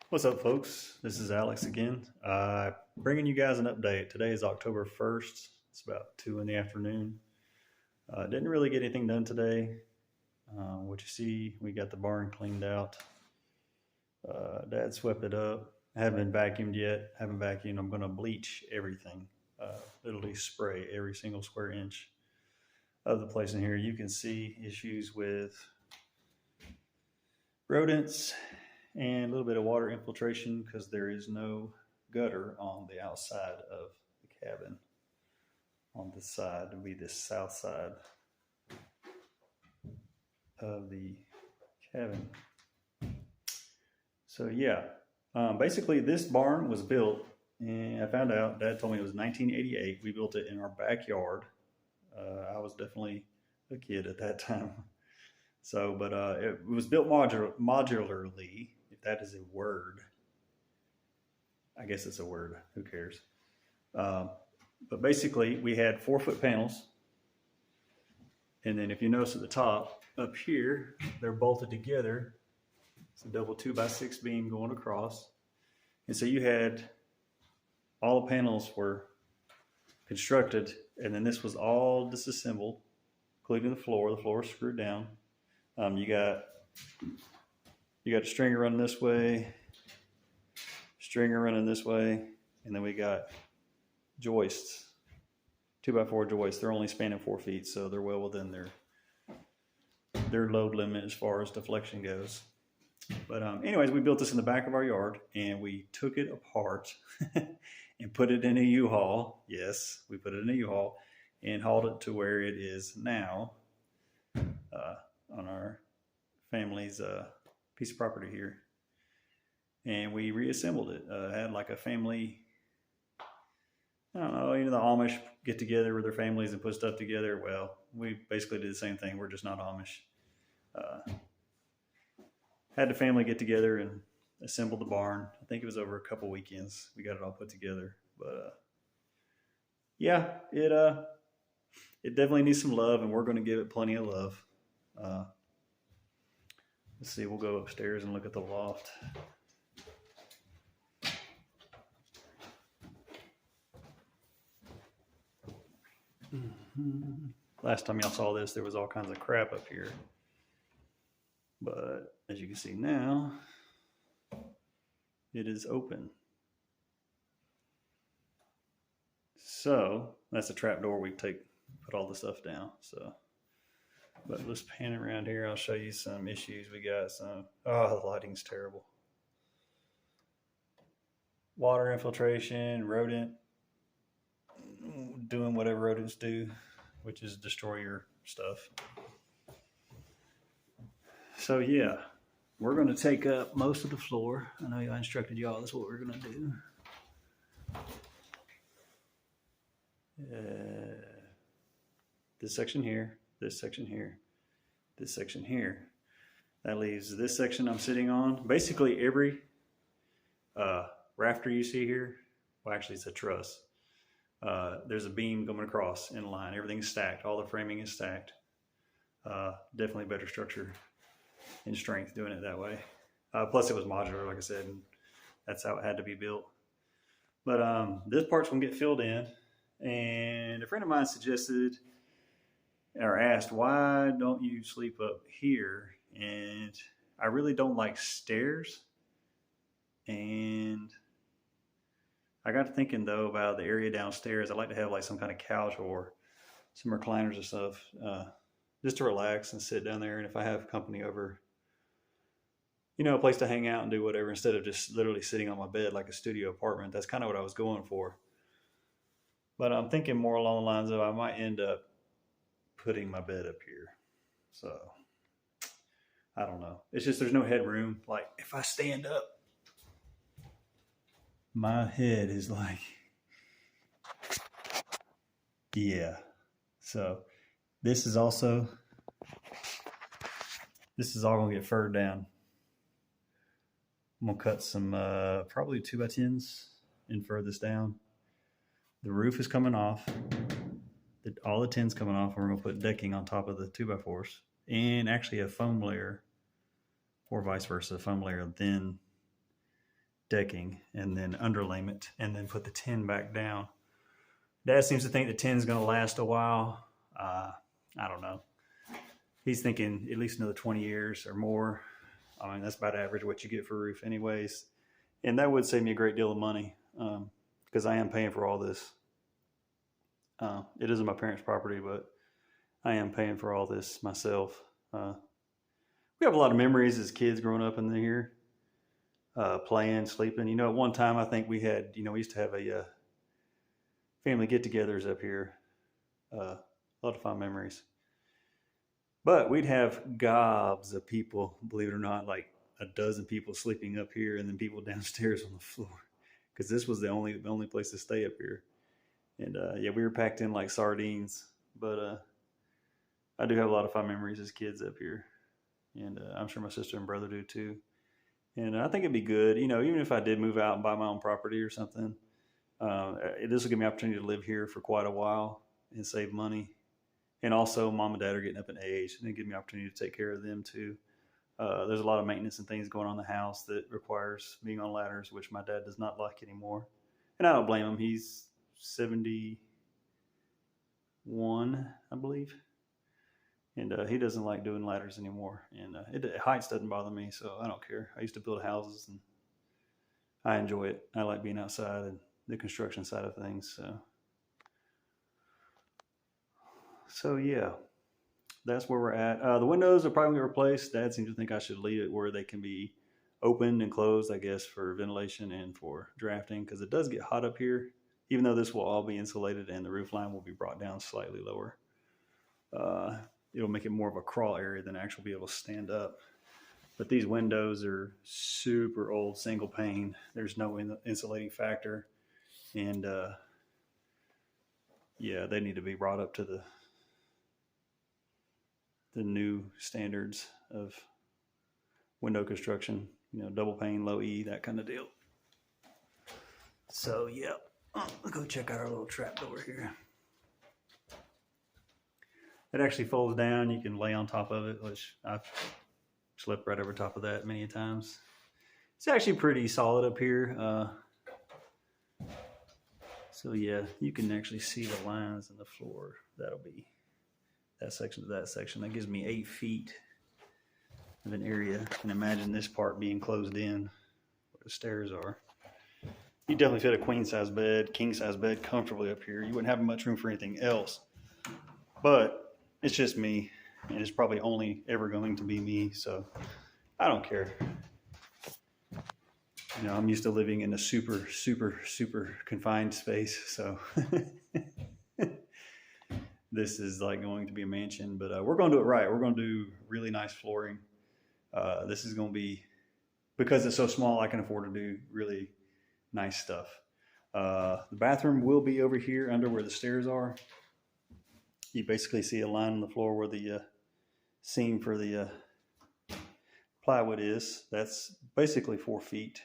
What's up, folks? This is Alex again. Bringing you guys an update. Today is October 1st. It's about 2 in the afternoon. Didn't really get anything done today. What you see, we got the barn cleaned out. Dad swept it up. I haven't been vacuumed yet. Haven't vacuumed. I'm going to bleach everything. Literally spray every single square inch of the place in here. You can see issues with rodents and a little bit of water infiltration because there is no gutter on the outside of the cabin. On this side would be the south side of the cabin. So yeah, basically this barn was built, and I found out, Dad told me it was 1988. We built it in our backyard. I was definitely a kid at that time. So, but it was built modularly, if that is a word. I guess it's a word. Who cares? But basically, we had 4-foot panels. And then if you notice at the top, up here, they're bolted together. It's a double 2x6 beam going across. And so you had, all the panels were constructed, and then this was all disassembled, including the floor. The floor is screwed down. You got a stringer running this way, stringer running this way, and then we got joists, 2x4 joists. They're only spanning 4 feet, so they're well within their load limit as far as deflection goes. But anyways, we built this in the back of our yard, and we took it apart and put it in a U-Haul. Yes, we put it in a U-Haul and hauled it to where it is now. On our family's piece of property here, and we reassembled it. Had like a family, I don't know, the Amish get together with their families and put stuff together. Well, we basically did the same thing. We're just not Amish. Had the family get together and assembled the barn. I think it was over a couple weekends. We got it all put together. But yeah, it definitely needs some love, and we're going to give it plenty of love. Let's see, we'll go upstairs and look at the loft. Last time y'all saw this, there was all kinds of crap up here. But as you can see now, it is open. So that's a trap door. We put all the stuff down. So. But let's pan around here. I'll show you some issues. We got some, the lighting's terrible. Water infiltration, rodent, doing whatever rodents do, which is destroy your stuff. So yeah, we're going to take up most of the floor. I know I instructed y'all, that's what we're going to do. This section here. This section here, this section here. That leaves this section I'm sitting on. Basically every rafter you see here, well actually it's a truss. There's a beam going across in line. Everything's stacked. All the framing is stacked. Definitely better structure and strength doing it that way. Plus it was modular, like I said, and that's how it had to be built. But this part's gonna get filled in, and a friend of mine suggested or asked, why don't you sleep up here? And I really don't like stairs. And I got to thinking though about the area downstairs. I'd like to have like some kind of couch or some recliners or stuff, just to relax and sit down there. And if I have company over, a place to hang out and do whatever, instead of just literally sitting on my bed like a studio apartment. That's kind of what I was going for. But I'm thinking more along the lines of I might end up putting my bed up here. So I don't know. It's just there's no headroom. Like if I stand up, my head is like, yeah. So this is all gonna get furred down. I'm gonna cut some probably 2x10s and fur this down. The roof is coming off. All the tins coming off, and we're gonna put decking on top of the 2x4s, and actually a foam layer, or vice versa, a foam layer, then decking and then underlayment and then put the tin back down. Dad seems to think the tin's going to last a while. I don't know. He's thinking at least another 20 years or more. I mean, that's about average what you get for a roof anyways. And that would save me a great deal of money because I am paying for all this. It isn't my parents' property, but I am paying for all this myself. We have a lot of memories as kids growing up in here, playing, sleeping. You know, at one time I think we had, we used to have a family get-togethers up here. A lot of fun memories. But we'd have gobs of people, believe it or not, like a dozen people sleeping up here and then people downstairs on the floor. Because this was the only place to stay up here. And yeah, we were packed in like sardines. But I do have a lot of fun memories as kids up here. And I'm sure my sister and brother do too. And I think it'd be good, even if I did move out and buy my own property or something, this will give me an opportunity to live here for quite a while and save money. And also, mom and dad are getting up in age, and it gives me an opportunity to take care of them too. There's a lot of maintenance and things going on in the house that requires being on ladders, which my dad does not like anymore. And I don't blame him. He's 71, I believe. And he doesn't like doing ladders anymore. And heights doesn't bother me, so I don't care. I used to build houses, and I enjoy it. I like being outside and the construction side of things. So yeah, that's where we're at. The windows are probably going to replace. Dad seems to think I should leave it where they can be opened and closed, I guess, for ventilation and for drafting, because it does get hot up here, even though this will all be insulated and the roof line will be brought down slightly lower. It'll make it more of a crawl area than actually be able to stand up. But these windows are super old, single pane. There's no insulating factor. And yeah, they need to be brought up to the new standards of window construction, double pane, low E, that kind of deal. So yeah, let's go check out our little trap door here. It actually folds down. You can lay on top of it, which I've slept right over top of that many times. It's actually pretty solid up here. So yeah, you can actually see the lines in the floor. That'll be that section to that section. That gives me 8 feet of an area. And imagine this part being closed in where the stairs are. You definitely fit a queen size bed, king size bed comfortably up here. You wouldn't have much room for anything else. But it's just me, and it's probably only ever going to be me, so I don't care. I'm used to living in a super, super, super confined space, so this is like going to be a mansion, but we're going to do it right. We're going to do really nice flooring. This is going to be, because it's so small, I can afford to do really nice stuff. The bathroom will be over here under where the stairs are. You basically see a line on the floor where the seam for the plywood is. That's basically 4 feet.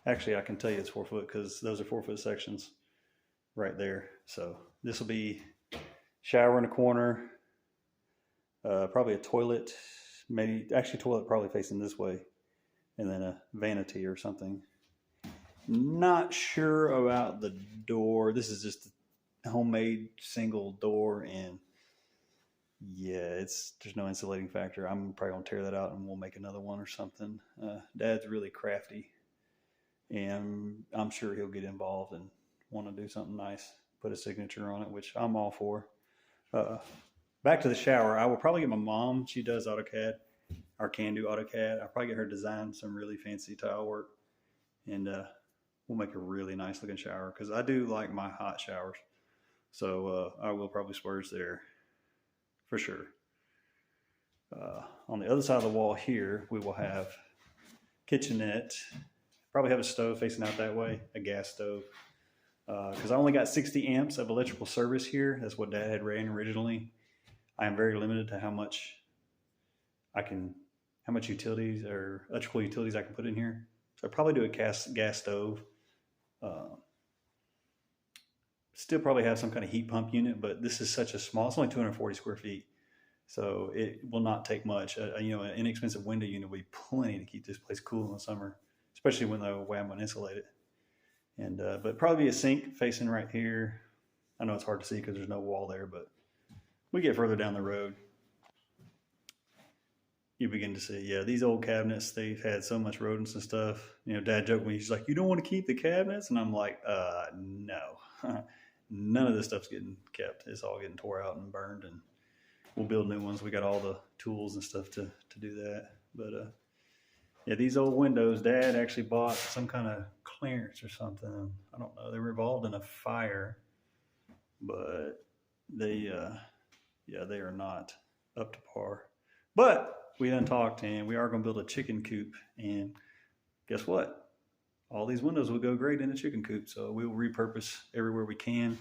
Actually, I can tell you it's 4 foot because those are 4 foot sections right there. So this will be shower in the corner, probably a toilet, maybe actually toilet probably facing this way, and then a vanity or something. Not sure about the door. This is just homemade single door, and yeah, there's no insulating factor. I'm probably gonna tear that out and we'll make another one or something. Dad's really crafty, and I'm sure he'll get involved and want to do something nice, put a signature on it, which I'm all for. Back to the shower, I will probably get my mom. She does AutoCAD or can do AutoCAD. I'll probably get her to design some really fancy tile work, and we'll make a really nice looking shower because I do like my hot showers. So I will probably splurge there for sure. On the other side of the wall here, we will have kitchenette. Probably have a stove facing out that way, a gas stove. Because I only got 60 amps of electrical service here. That's what Dad had ran originally. I am very limited to how much utilities or electrical utilities I can put in here. So I'll probably do a gas stove. Still probably have some kind of heat pump unit, but this is such a small, it's only 240 square feet. So it will not take much. An inexpensive window unit will be plenty to keep this place cool in the summer. especially when the way I'm going to insulate it. And but probably a sink facing right here. I know it's hard to see because there's no wall there, but we get further down the road, you begin to see, yeah, these old cabinets, they've had so much rodents and stuff. You know, Dad joked me, he's like, "You don't want to keep the cabinets?" And I'm like, no. None of this stuff's getting kept. It's all getting tore out and burned, and we'll build new ones. We got all the tools and stuff to do that. But yeah, these old windows, Dad actually bought some kind of clearance or something. I don't know. They were involved in a fire, but they, yeah, they are not up to par. But we done talked, and we are going to build a chicken coop. And guess what? All these windows will go great in the chicken coop. So we will repurpose everywhere we can.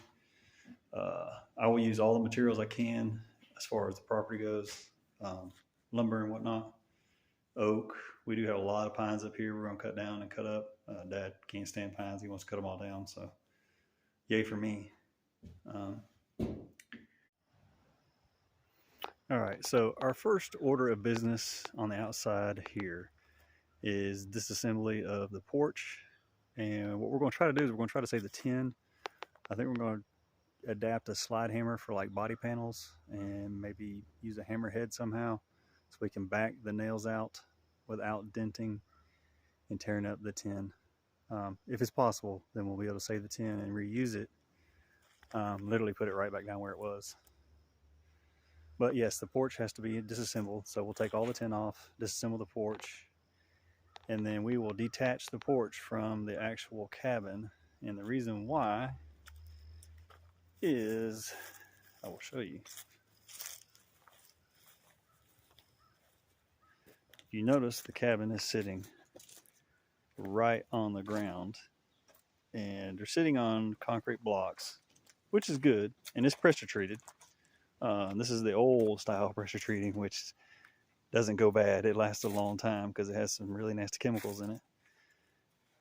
I will use all the materials I can as far as the property goes, lumber and whatnot. Oak. We do have a lot of pines up here. We're going to cut down and cut up. Dad can't stand pines. He wants to cut them all down. So yay for me. All right, so our first order of business on the outside here is disassembly of the porch. And what we're going to try to do is we're going to try to save the tin. I think we're going to adapt a slide hammer for like body panels and maybe use a hammerhead somehow so we can back the nails out without denting and tearing up the tin. If it's possible, then we'll be able to save the tin and reuse it. Literally put it right back down where it was. But yes, the porch has to be disassembled. So we'll take all the tin off, disassemble the porch, and then we will detach the porch from the actual cabin. And the reason why is, I will show you. You notice the cabin is sitting right on the ground, and they're sitting on concrete blocks, which is good, and it's pressure treated. This is the old style pressure treating, which doesn't go bad. It lasts a long time because it has some really nasty chemicals in it.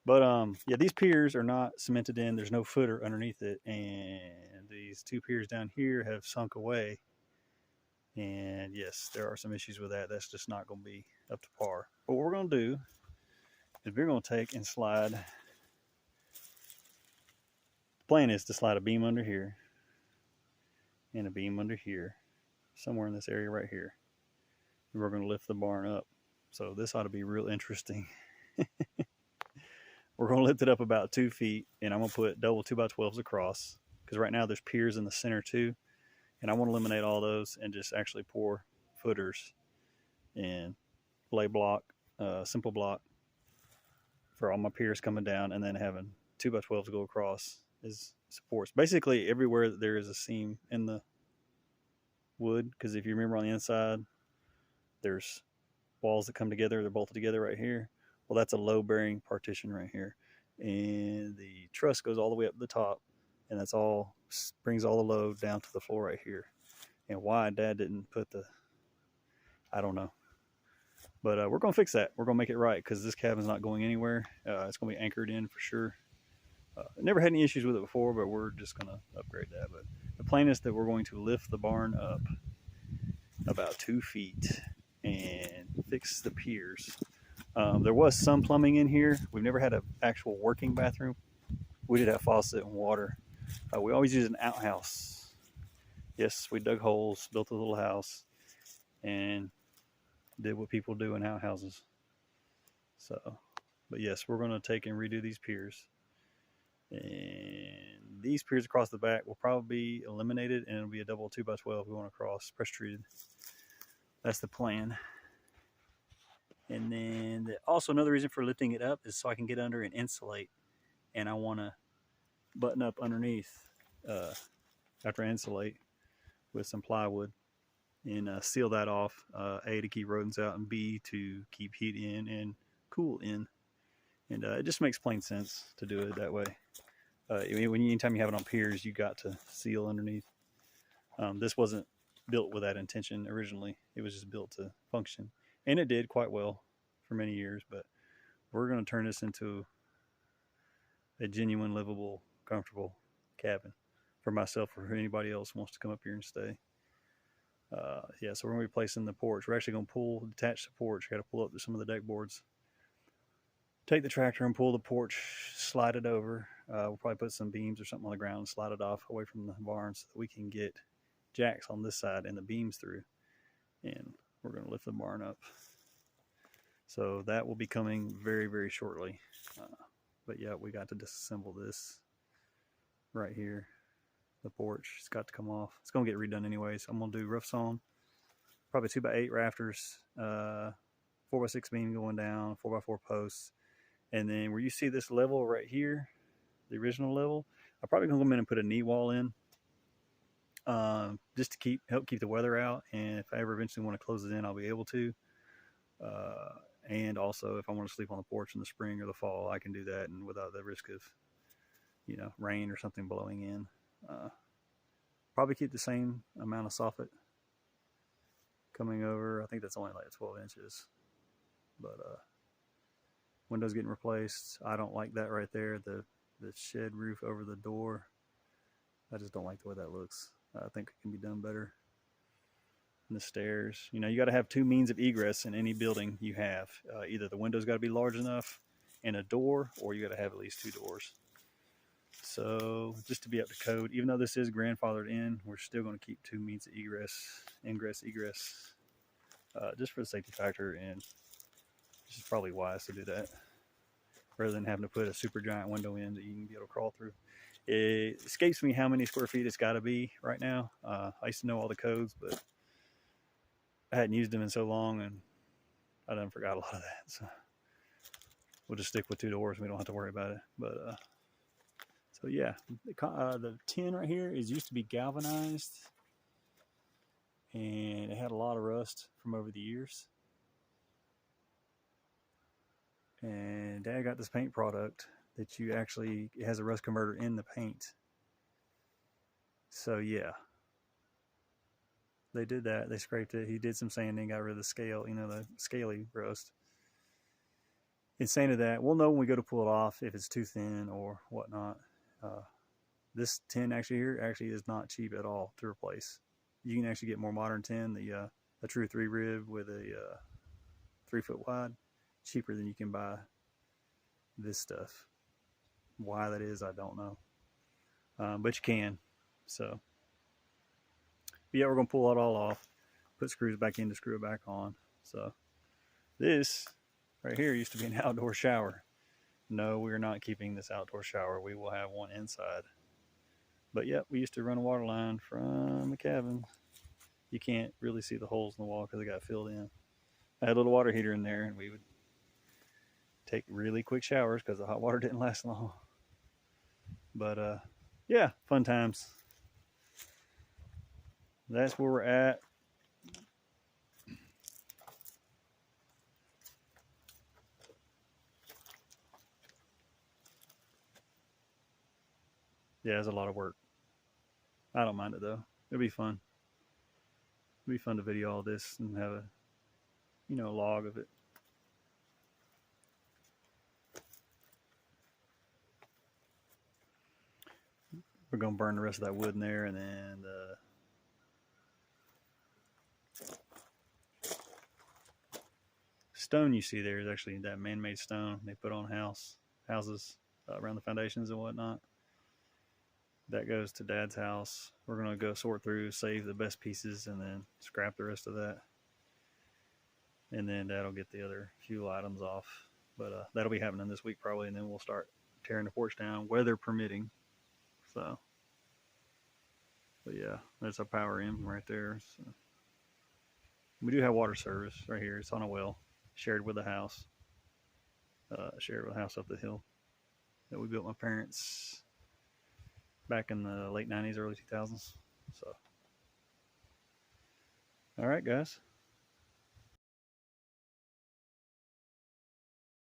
But yeah, these piers are not cemented in. There's no footer underneath it, and these two piers down here have sunk away. And yes, there are some issues with that. That's just not going to be up to par. But what we're going to do is we're going to take and slide. The plan is to slide a beam under here and a beam under here, somewhere in this area right here. And we're going to lift the barn up. So this ought to be real interesting. We're going to lift it up about 2 feet, and I'm going to put double 2x12s across, because right now there's piers in the center too, and I want to eliminate all those and just actually pour footers and lay block, simple block for all my piers coming down, and then having 2x12s go across as supports. Basically everywhere that there is a seam in the wood, because if you remember on the inside, there's walls that come together, they're bolted together right here. Well, that's a low bearing partition right here. And the truss goes all the way up to the top, and that's all, brings all the load down to the floor right here. And why Dad didn't put the, I don't know. But we're going to fix that. We're going to make it right, because this cabin's not going anywhere. It's going to be anchored in for sure. Never had any issues with it before, but we're just going to upgrade that. But the plan is that we're going to lift the barn up about 2 feet and fix the piers. There was some plumbing in here. We've never had an actual working bathroom. We did have faucet and water. We always use an outhouse. Yes, we dug holes, built a little house, and did what people do in outhouses. So, but yes, we're going to take and redo these piers. And these piers across the back will probably be eliminated, and it'll be a double 2x12 going across, pressure treated. That's the plan. And then also another reason for lifting it up is so I can get under and insulate. And I want to button up underneath after I insulate with some plywood and seal that off. A, to keep rodents out, and B, to keep heat in and cool in. And it just makes plain sense to do it that way. Anytime you have it on piers, you got to seal underneath. This wasn't built with that intention originally. It was just built to function. And it did quite well for many years, but we're going to turn this into a genuine, livable, comfortable cabin for myself or for anybody else who wants to come up here and stay. Yeah, so we're going to be placing the porch. We're actually going to detach the porch. Got to pull up some of the deck boards take the tractor and pull the porch, slide it over. We'll probably put some beams or something on the ground and slide it off away from the barn so that we can get jacks on this side and the beams through. And we're going to lift the barn up. So that will be coming very, very shortly. But yeah, we got to disassemble this right here. The porch, it's got to come off. It's going to get redone anyways. I'm going to do roof sawn, probably 2x8 rafters, 4x6 beam going down, 4x4 posts. And then where you see this level right here, the original level, I'm probably going to come in and put a knee wall in, just to help keep the weather out. And if I ever eventually want to close it in, I'll be able to. And also, if I want to sleep on the porch in the spring or the fall, I can do that, and without the risk of, rain or something blowing in. Probably keep the same amount of soffit coming over. I think that's only like 12 inches. But windows getting replaced. I don't like that right there. The shed roof over the door. I just don't like the way that looks. I think it can be done better. And the stairs. You got to have two means of egress in any building you have. Either the window's got to be large enough and a door, or you got to have at least two doors. So just to be up to code, even though this is grandfathered in, we're still going to keep two means of ingress, egress, just for the safety factor, and this is probably wise to do that rather than having to put a super giant window in that you can be able to crawl through. It escapes me how many square feet it's got to be right now. I used to know all the codes, but I hadn't used them in so long, and I done forgot a lot of that. So we'll just stick with two doors. We don't have to worry about it. But so yeah, the tin right here is used to be galvanized, and it had a lot of rust from over the years. And Dad got this paint product that it has a rust converter in the paint. So yeah, they did that. They scraped it. He did some sanding, got rid of the scale, the scaly rust. In saying that, we'll know when we go to pull it off if it's too thin or whatnot. This tin actually is not cheap at all to replace. You can actually get more modern tin, the true 3 rib with a 3 foot wide, cheaper than you can buy this stuff. Why that is, I don't know. But you can. So yeah, we're going to pull it all off, put screws back in to screw it back on. So this right here used to be an outdoor shower. No, we're not keeping this outdoor shower. We will have one inside. But yeah, we used to run a water line from the cabin. You can't really see the holes in the wall because it got filled in. I had a little water heater in there, and we would take really quick showers because the hot water didn't last long. But yeah, fun times. That's where we're at. Yeah, it's a lot of work. I don't mind it though. It'll be fun. It'll be fun to video all this and have a log of it. We're gonna burn the rest of that wood in there, and then stone you see there is actually that man-made stone they put on houses around the foundations and whatnot. That goes to Dad's house. We're going to go sort through, save the best pieces, and then scrap the rest of that. And then Dad will get the other few items off. But that'll be happening this week probably, and then we'll start tearing the porch down, weather permitting. So, but yeah, there's our power in right there. So. We do have water service right here. It's on a well, shared with the house. Shared with the house up the hill that we built my parents back in the late 90s, early 2000s. So, all right, guys.